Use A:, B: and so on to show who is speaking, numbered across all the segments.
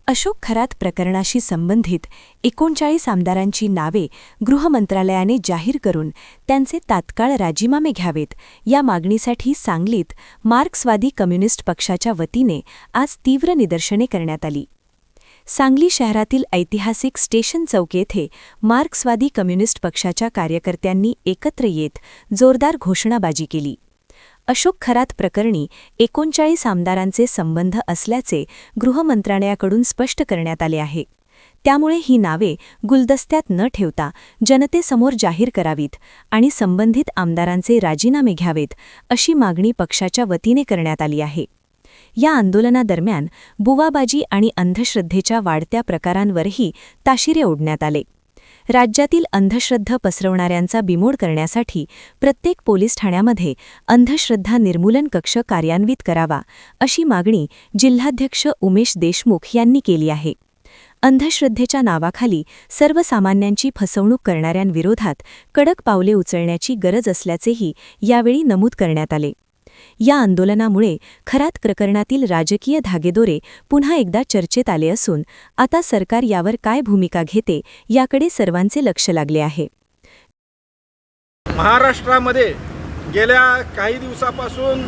A: अशोक खरात प्रकरणाशी संबंधित 39 आमदारांची नावे गृह मंत्रालयाने जाहीर करून त्यांचे तात्काळ राजीनामे घ्यावेत या मागणीसाठी सांगलीत मार्क्सवादी कम्युनिस्ट पक्षाच्या वतीने आज तीव्र निदर्शने करण्यात आली। सांगली शहरातील ऐतिहासिक स्टेशन चौक येथे मार्क्सवादी कम्युनिस्ट पक्षाच्या कार्यकर्त्यांनी एकत्र येत जोरदार घोषणाबाजी केली। अशोक खरात प्रकरणी 39 आमदारांचे संबंध असल्याचे गृह मंत्रालयाकडून स्पष्ट करण्यात आले आहे। त्यामुळे ही नावे गुलदस्त्यात न ठेवता जनतेसमोर जाहीर करावीत आणि संबंधित आमदारांचे राजीनामे घ्यावेत अशी मागणी पक्षाच्या वतीने करण्यात आली आहे। या आंदोलनादरम्यान बुवाबाजी आणि अंधश्रद्धेच्या वाढत्या प्रकारांवरही ताशिरे ओढण्यात आले। राज्यातील अंधश्रद्धा पसरवणाऱ्यांचा बिमोड करण्यासाठी प्रत्येक पोलीस ठाण्यामध्ये अंधश्रद्धा निर्मूलन कक्ष कार्यान्वित करावा अशी मागणी जिल्हाध्यक्ष उमेश देशमुख यांनी केली आहे। अंधश्रद्धेच्या नावाखाली सर्वसामान्यांची फसवणूक करणाऱ्यांविरोधात कडक पावले उचलण्याची गरज असल्याचेही यावेळी नमूद करण्यात आले। या आंदोलनामुळे खरात प्रकरणातील राजकीय धागेदोरे पुन्हा एकदा चर्चेत आले असून आता सरकार यावर काय भूमिका घेते याकडे सर्वांचे लक्ष लागले आहे।
B: महाराष्ट्रामध्ये गेल्या काही दिवसापासून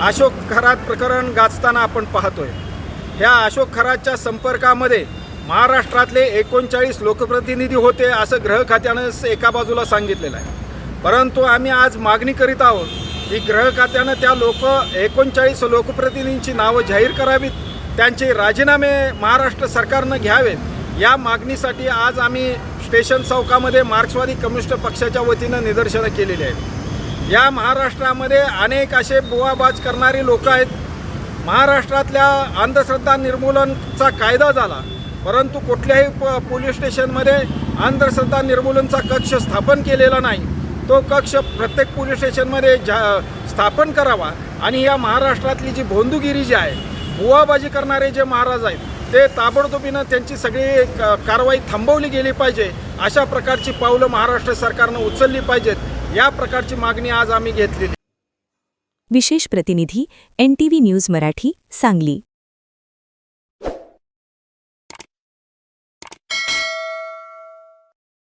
B: अशोक खरात प्रकरण गाजताना आपण पाहतोय। ह्या अशोक खरातच्या संपर्कामध्ये महाराष्ट्रातले 39 लोकप्रतिनिधी होते असं गृह खात्यानं एका बाजूला सांगितलेलं आहे, परंतु आम्ही आज मागणी करीत आहोत की गृह खात्यानं त्या 39 लोकप्रतिनिधींची नावं जाहीर करावीत, त्यांचे राजीनामे महाराष्ट्र सरकारनं घ्यावेत। या मागणीसाठी आज आम्ही स्टेशन चौकामध्ये मार्क्सवादी कम्युनिस्ट पक्षाच्या वतीनं निदर्शनं केलेली आहेत। या महाराष्ट्रामध्ये अनेक असे बुवाबाज करणारी लोक आहेत। महाराष्ट्रातल्या अंधश्रद्धा निर्मूलनचा कायदा झाला, परंतु कुठल्याही पोलीस स्टेशनमध्ये अंधश्रद्धा निर्मूलनचा कक्ष स्थापन केलेला नाही। तो कक्ष प्रत्येक पोलीस स्टेशनमध्ये स्थापन करावा आणि या महाराष्ट्रातली जी भोंदूगिरी जी आहे, बुवाबाजी करणारे जे महाराज आहेत ते ताबडतोबीनं त्यांची सगळी कारवाई थांबवली गेली पाहिजे। अशा प्रकारची पावलं महाराष्ट्र सरकारनं उचलली पाहिजेत। या प्रकारची मागणी आज आम्ही घेतलेली।
A: विशेष प्रतिनिधी NTV न्यूज मराठी, सांगली।